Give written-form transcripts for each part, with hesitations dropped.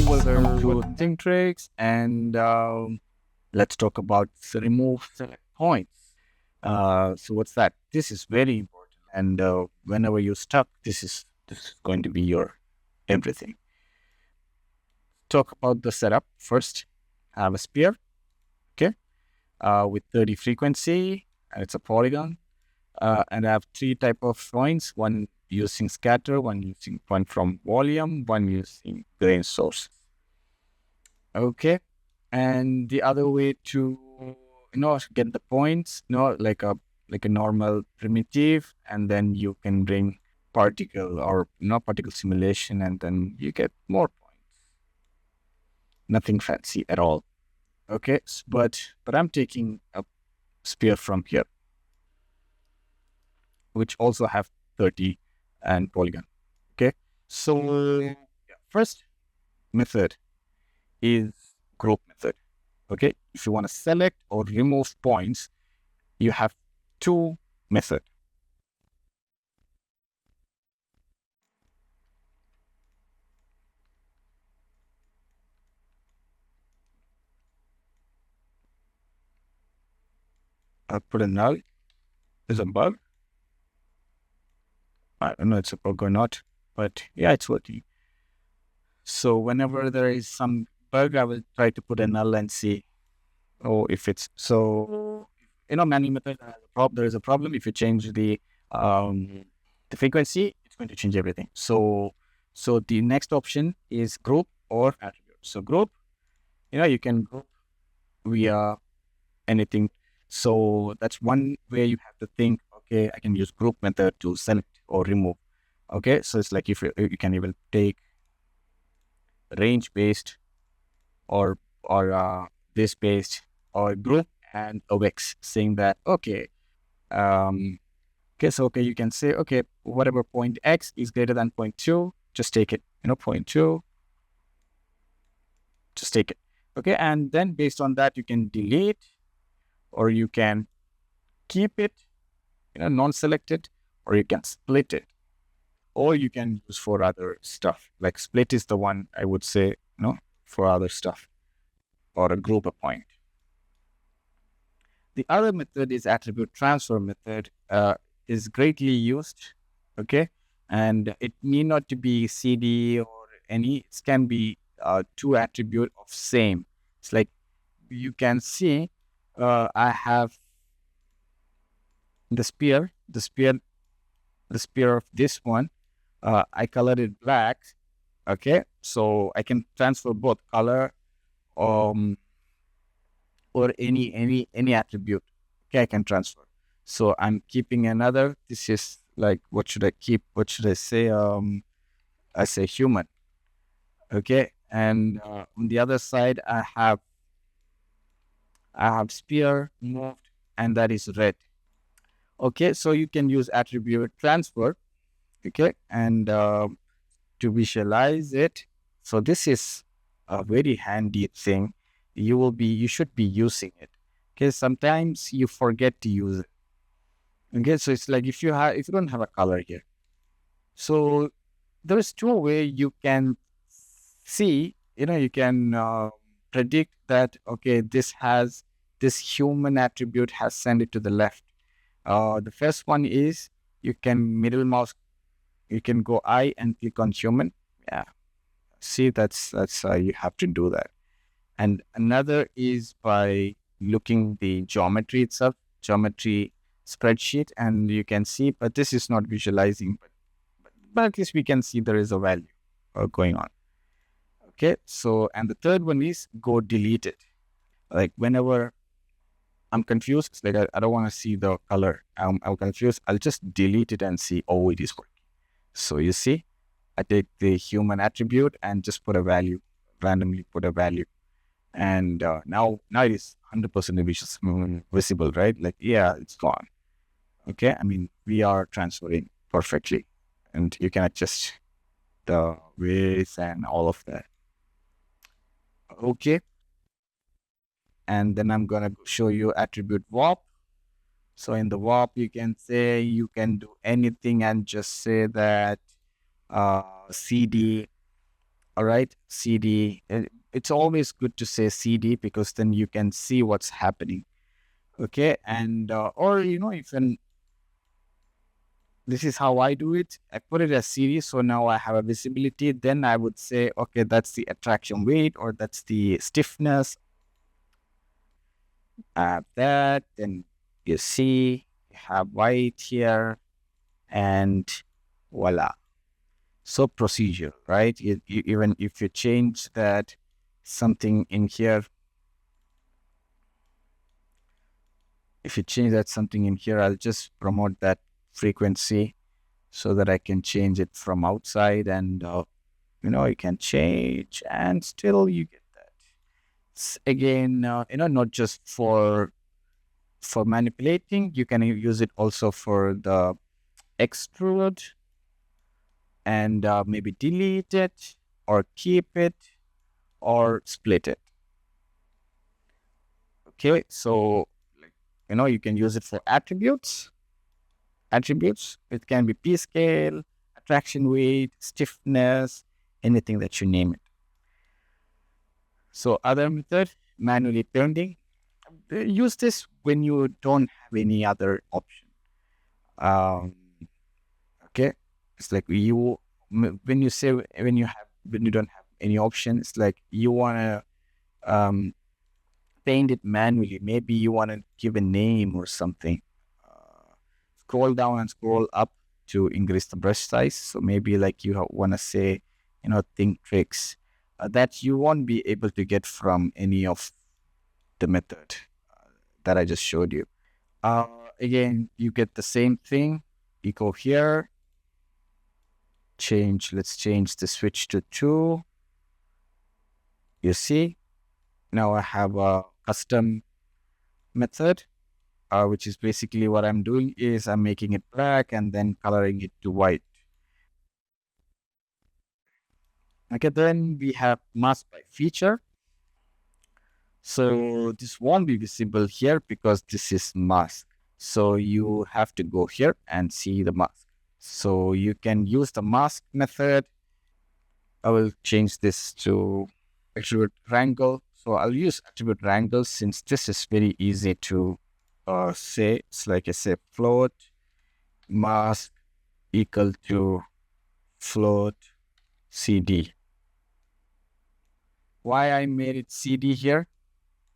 Right, welcome to Think Tricks, and let's talk about the remove select points. So what's that? This is very important, and whenever you're stuck, this is going to be your everything. Talk about the setup first. I have a sphere, okay, with 30 frequency, and it's a polygon, and I have three type of points: one using scatter, one using point from volume, one using grain source. Okay. And the other way to get the points, like a normal primitive, and then you can bring particle or particle simulation, and then you get more points. Nothing fancy at all. Okay, but I'm taking a sphere from here, which also have 30 and polygon. Okay, so first method is group method. Okay, if you want to select or remove points, you have two methods. I'll put a null. There's a bug. I don't know it's a bug or not, but yeah, it's working. So whenever there is some bug, I will try to put a null and see, if it's so. Manual method there is a problem. If you change the frequency, it's going to change everything. So the next option is group or attribute. So group, you can group via anything. So that's one way you have to think, okay, I can use group method to select or remove. Okay, so it's like if you can even take range based or this based or group and OX, saying that, okay, you can say, okay, whatever point X is greater than 0.2, just take it, 0.2, just take it. Okay, and then based on that, you can delete or you can keep it, non-selected, or you can split it, or you can use for other stuff. Like split is the one I would say, for other stuff, or a group a point. The other method is attribute transfer method, is greatly used, okay? And it need not to be CD or any, it can be two attribute of same. It's like you can see, I have the sphere of this one. I colored it black. Okay, so I can transfer both color or any attribute. Okay, I can transfer. So I'm keeping another. This is like, what should I keep? What should I say? I say human. Okay, and on the other side, I have sphere moved, and that is red. Okay, so you can use attribute transfer. Okay, and to visualize it. So this is a very handy thing. You should be using it. Okay, sometimes you forget to use it. Okay, so it's like if you don't have a color here. So there's two ways you can see, you can predict that, okay, this human attribute has sent it to the left. The first one is you can middle mouse, you can go I and click on human. Yeah. See, that's you have to do that. And another is by looking the geometry itself, geometry spreadsheet, and you can see, but this is not visualizing, but at least we can see there is a value going on. Okay, so, and the third one is go delete it. Like whenever I'm confused, it's like I don't want to see the color. I'm confused. I'll just delete it and see, oh, it is working. So you see, I take the human attribute and just put a value, randomly put a value. And now it is 100% visible, right? Like, yeah, it's gone. Okay, I mean, we are transferring perfectly. And you can adjust the width and all of that. Okay. And then I'm going to show you attribute VOP. So in the VOP, you can say, you can do anything and just say that CD All right, CD. It's always good to say CD because then you can see what's happening. Okay, and or even this is how I do it. I put it as CD, so now I have a visibility. Then I would say, okay, that's the attraction weight or that's the stiffness. That then you see you have white here, and voila. So procedure, right? Even if you change that something in here, if you change that something in here, I'll just promote that frequency so that I can change it from outside, and you can change and still you get that. It's again, not just for manipulating, you can use it also for the extrude and maybe delete it or keep it or split it. Okay, so you can use it for attributes. It can be P scale, attraction weight, stiffness, anything that you name it. So other method, manually turning. Use this when you don't have any other option. Okay, it's like when you don't have any option, it's like you wanna paint it manually. Maybe you wanna give a name or something. Scroll down and scroll up to increase the brush size. So maybe like you wanna say, think tricks that you won't be able to get from any of the method that I just showed you. Again, you get the same thing. You go here, let's change the switch to 2. You see, now I have a custom method, which is basically what I'm doing is I'm making it black and then coloring it to white. Okay, then we have mask by feature. So this won't be visible here because this is mask. So you have to go here and see the mask. So you can use the mask method. I will change this to Attribute Wrangle. So I'll use Attribute Wrangle since this is very easy to say. It's like I say float mask equal to float CD. Why I made it CD here?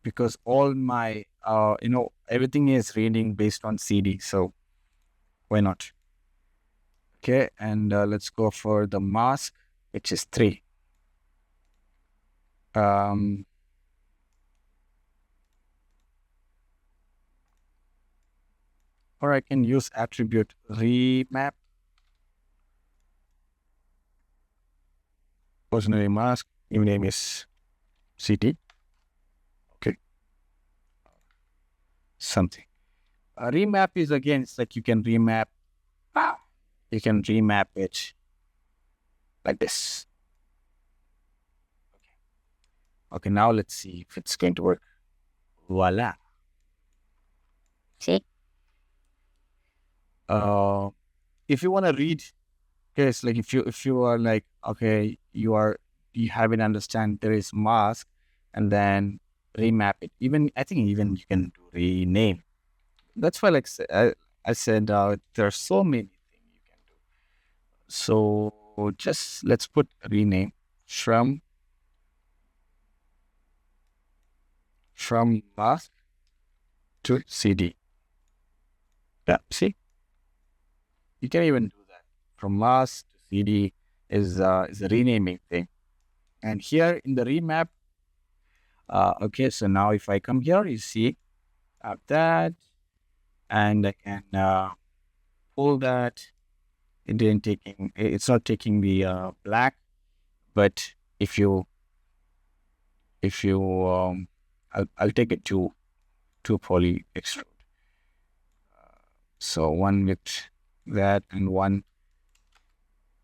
Because all my, everything is reading based on CD. So why not? Okay, and let's go for the mask, which is 3. Or I can use attribute remap. Personally mask, new name is CD. Okay. Something. Remap is again, it's like you can remap. You can remap it like this. Okay, now let's see if it's going to work. Voila. See? If you want to read, okay, it's like if you are like, okay, you haven't understand there is mask and then remap it. I think even you can do rename. That's why like I said there are so many things you can do. So just let's put rename from mask to CD. Yeah, see? You can even do that. From mask to CD is a renaming thing. And here in the remap, okay, so now if I come here, you see that, and I can pull that. It's not taking the black, but if you I'll take it to PolyExtrude. So one with that and one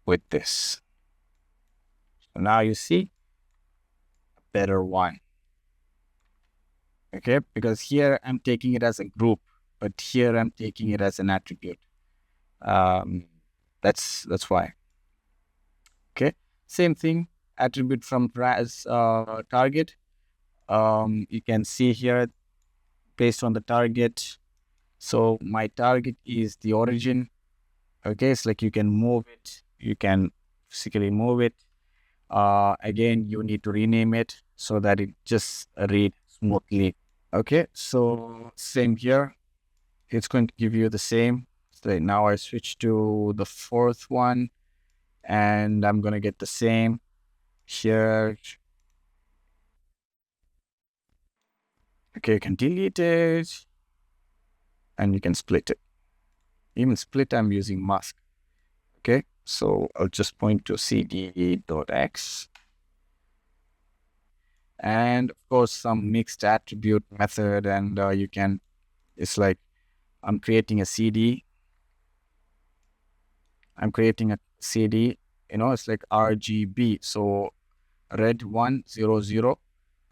with this. So now you see a better one. Okay, because here I'm taking it as a group, but here I'm taking it as an attribute. That's why. Okay, same thing. attribute from target. You can see here based on the target. So my target is the origin. Okay, it's like you can move it. You can physically move it. Again, you need to rename it so that it just read smoothly. Okay, so same here. It's going to give you the same. So now I switch to the fourth one, and I'm going to get the same here. Okay, you can delete it, and you can split it. Even split, I'm using mask. Okay, so I'll just point to cd.x. And of course, some mixed attribute method, and you can, it's like I'm creating a CD. I'm creating a CD, it's like RGB. So red 100,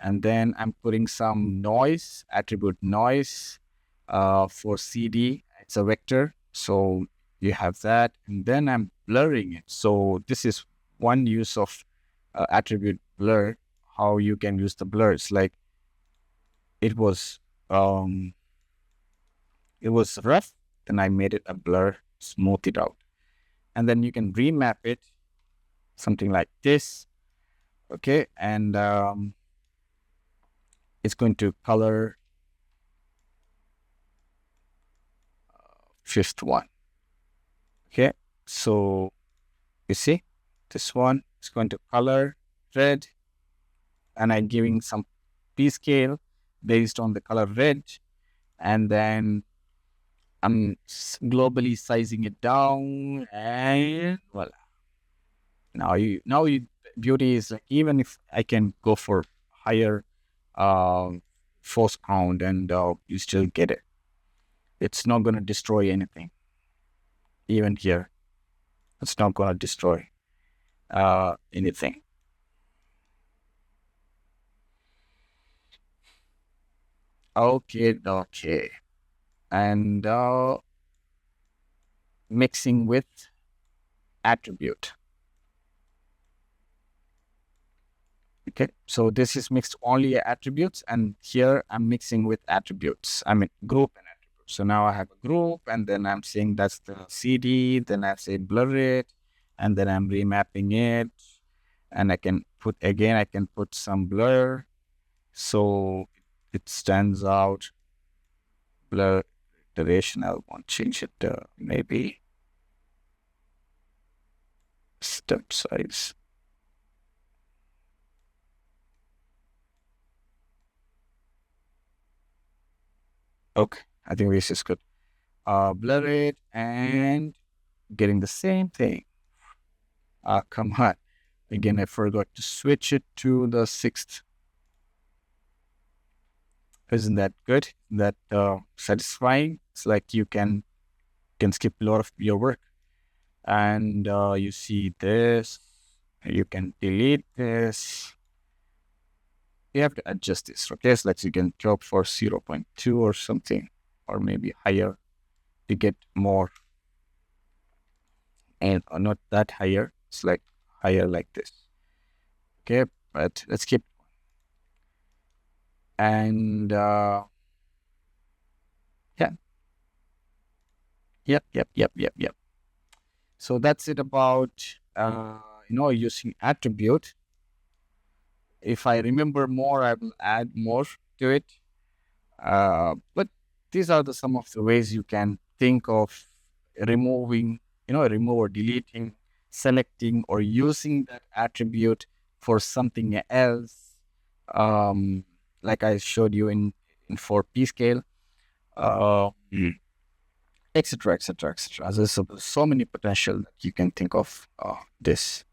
and then I'm putting some noise, attribute noise for CD. It's a vector. So you have that, and then I'm blurring it. So this is one use of attribute blur, how you can use the blur. It's like it was rough, then I made it a blur, smooth it out. And then you can remap it, something like this. Okay, and it's going to color fifth one. Okay, so you see this one is going to color red, and I'm giving some p scale based on the color red, and then I'm globally sizing it down, and voila. Now beauty is like, even if I can go for higher force count, and you still get it. It's not going to destroy anything. Even here, it's not going to destroy anything. Okay. And mixing with attribute. Okay, so this is mixed only attributes, and here I'm mixing with attributes. I mean group and attributes. So now I have a group, and then I'm saying that's the CD, then I say blur it, and then I'm remapping it, and I can put some blur, so it stands out. Blur duration, I won't change it, maybe step size. Okay, I think this is good. Blur it, and getting the same thing. Come on. Again, I forgot to switch it to the sixth. Isn't that good? That satisfying? It's like you can skip a lot of your work. And you see this. You can delete this. You have to adjust this. Okay, so let's, you can drop for 0.2 or something, or maybe higher to get more. And not that higher. It's like higher like this. Okay, but let's keep. And yeah. Yep. So that's it about using attribute. If I remember more, I will add more to it. But these are some of the ways you can think of removing, remove or deleting, selecting or using that attribute for something else. Like I showed you in 4P scale, etc. There's so many potential that you can think of this.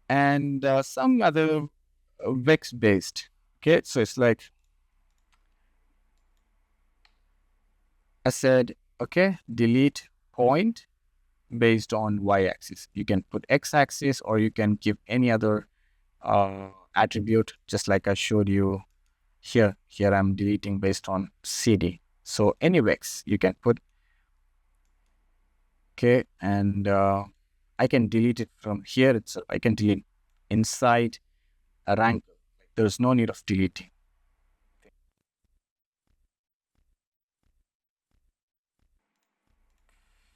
And some other vex based. Okay, so it's like I said, okay, delete point based on y-axis. You can put x-axis, or you can give any other attribute, just like I showed you here. Here I'm deleting based on CD. So any vex you can put. Okay, and I can delete it from here itself. I can delete inside a wrangle. There's no need of deleting.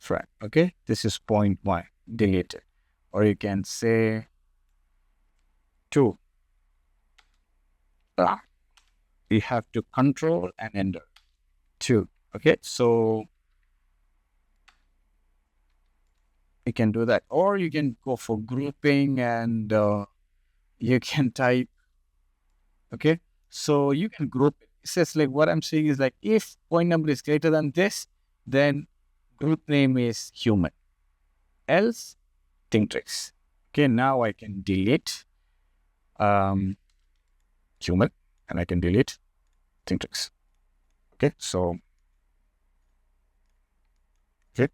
Right. Okay. This is point 1, deleted. Or you can say 2. You have to control and enter 2. Okay. So you can do that. Or you can go for grouping and you can type. Okay. So you can group it. It says like what I'm saying is like if point number is greater than this, then group name is human. Else, think tricks. Okay, now I can delete human and I can delete think tricks. Okay, so okay.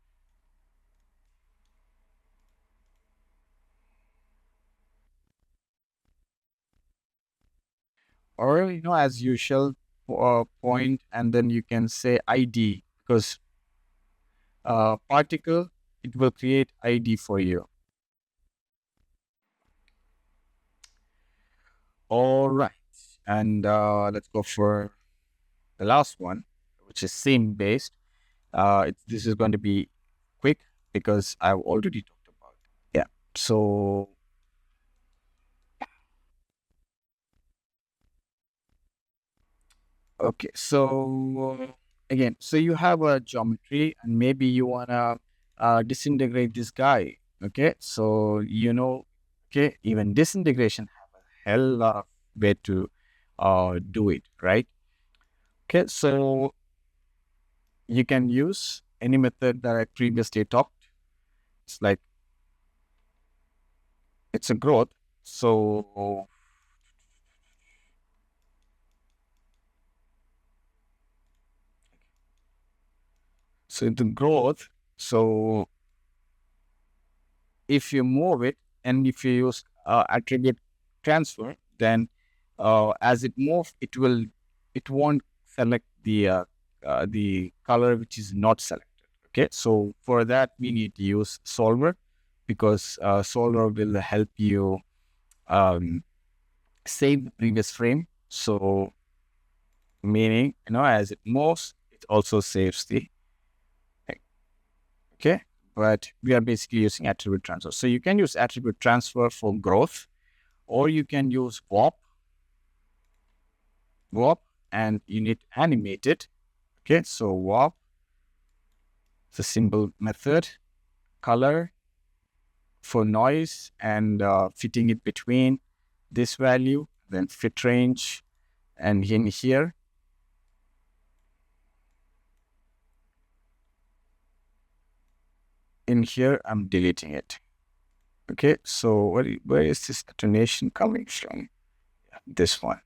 Or as usual, point and then you can say ID because particle, it will create ID for you. All right, and let's go for the last one, which is scene based. This is going to be quick because I've already talked about it. Yeah. So okay. So again, so you have a geometry and maybe you wanna disintegrate this guy. Okay. So okay, even disintegration have a hell lot of way to do it, right? Okay. So you can use any method that I previously talked. It's like it's a growth. So the growth, so if you move it and if you use attribute transfer, then as it moves, it won't select the color which is not selected. Okay, so for that we need to use solver because solver will help you save the previous frame. So meaning as it moves, it also saves the okay, but we are basically using attribute transfer. So you can use attribute transfer for growth, or you can use VOP, and you need to animate it. Okay, so VOP, it's a simple method, color for noise and fitting it between this value, then fit range, and in here, I'm deleting it. Okay, so where is this attenuation coming from? This one.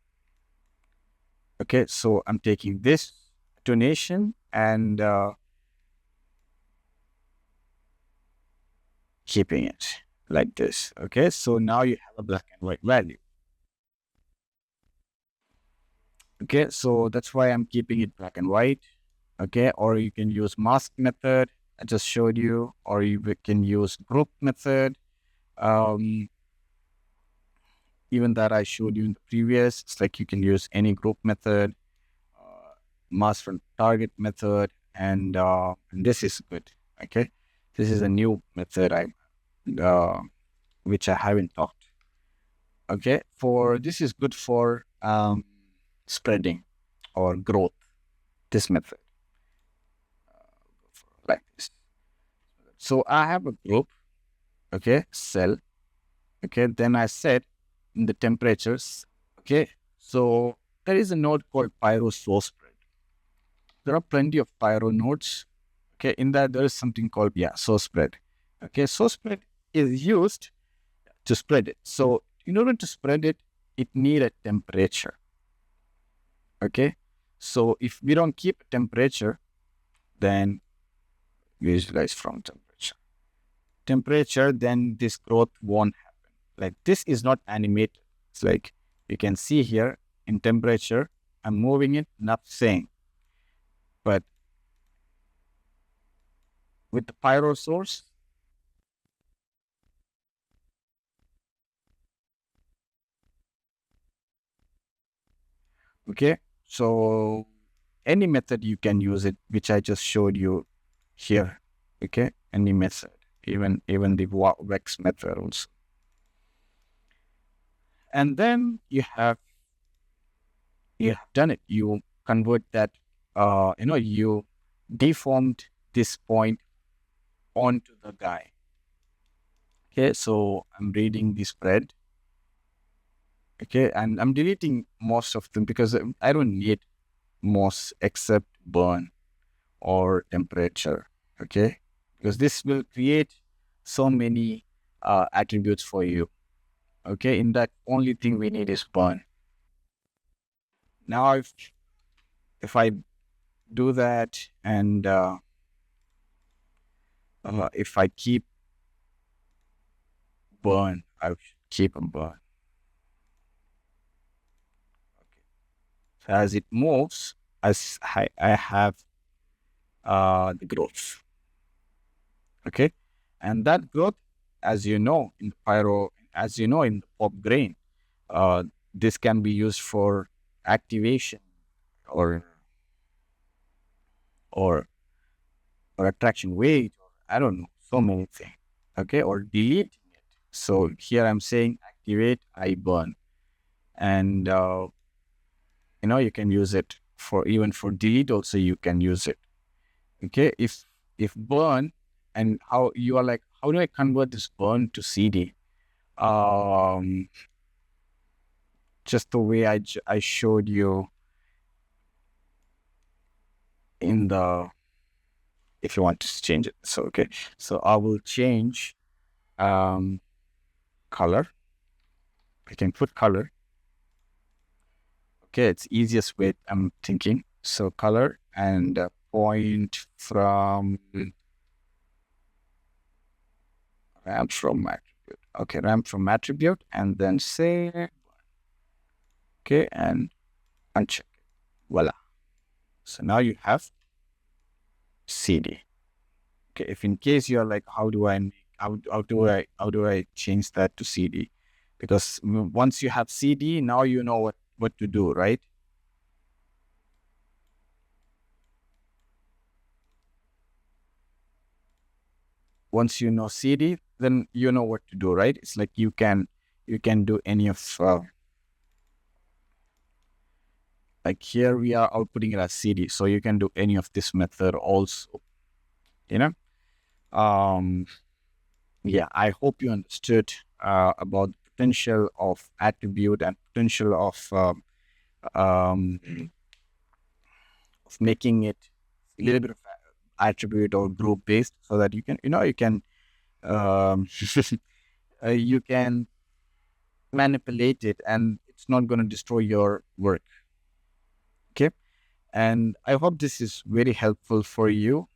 Okay, so I'm taking this attenuation and keeping it like this. Okay, so now you have a black and white value. Okay, so that's why I'm keeping it black and white. Okay, or you can use mask method I just showed you, or you can use group method. Um, even that I showed you in the previous, it's like you can use any group method, mask from target method, and this is good. Okay, this is a new method uh, which I haven't talked. Okay, for this is good for spreading or growth. This method, like this. So I have a group. Okay, cell. Okay, then I set in the temperatures. Okay, so there is a node called Pyro source spread. There are plenty of Pyro nodes. Okay, in that there is something called source spread. Okay, source spread is used to spread it. So in order to spread it, it need a temperature. Okay, so if we don't keep a temperature, then visualize from temperature, then this growth won't happen. Like this is not animated. It's like you can see here in temperature, I'm moving it, nothing. But with the Pyro source, Okay, so any method you can use it, which I just showed you here. Okay, any method, even the Vex method also. And then you have done it. You convert that, you deformed this point onto the guy. Okay, so I'm reading the spread. Okay, and I'm deleting most of them because I don't need most except burn or temperature. Okay, because this will create so many attributes for you. Okay, in that only thing we need is burn. Now if I do that and if I keep burn, I should keep a burn. So as it moves, as I have the growth. Okay, and that growth, as you know in Pyro, as you know in the pop grain, uh, this can be used for activation or or or attraction weight, or I don't know, so many things. Okay, or deleting it. So here I'm saying activate, I burn, and you can use it for even for delete also. You can use it. Okay, if burn, and how you are like, how do I convert this burn to CD? Um, just the way I showed you in the, if you want to change it. So okay, so I will change color. I can put color. Okay, it's easiest way I'm thinking. So color and point from ramp from attribute. Okay, ramp from attribute, and then say okay and uncheck it. Voila. So now you have CD. Okay, if in case you're like, how do I make, how do I change that to CD? Because once you have CD, now you know what to do, right? Once you know CD, then you know what to do, right? It's like you can do any of like here we are outputting it as CD, so you can do any of this method also. You know, yeah. I hope you understood about the potential of attribute and potential um, of making it a little bit of attribute or group based, so that you can um, you can manipulate it and it's not going to destroy your work. Okay, and I hope this is very helpful for you.